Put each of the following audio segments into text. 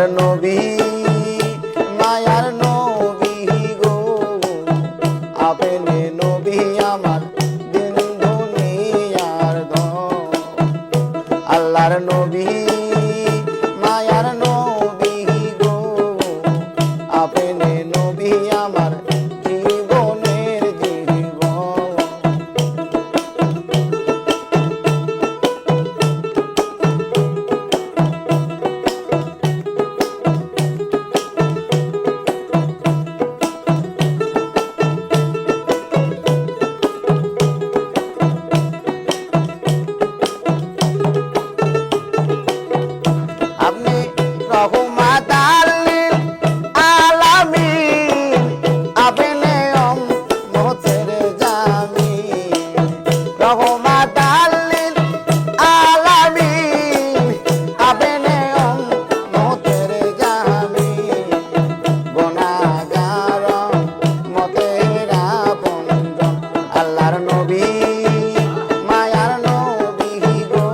আল্লাহর নবী মায়ার নবী গো আপনি নবী আমার দিন দুনিয়ার ধন আল্লাহর নবী মায়ার নবী গো আপনি নবী আমার জীবনের জীবন আপনি রহমাত লিল আলামিন আপনি উম্মতের জামিন রহমাত লিল আলামিন আপনি উম্মতের জামিন গুনাহগার উম্মতের আপনজন আল্লাহর নবী মায়ার নবী গো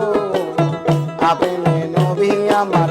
আপনি নবী আমার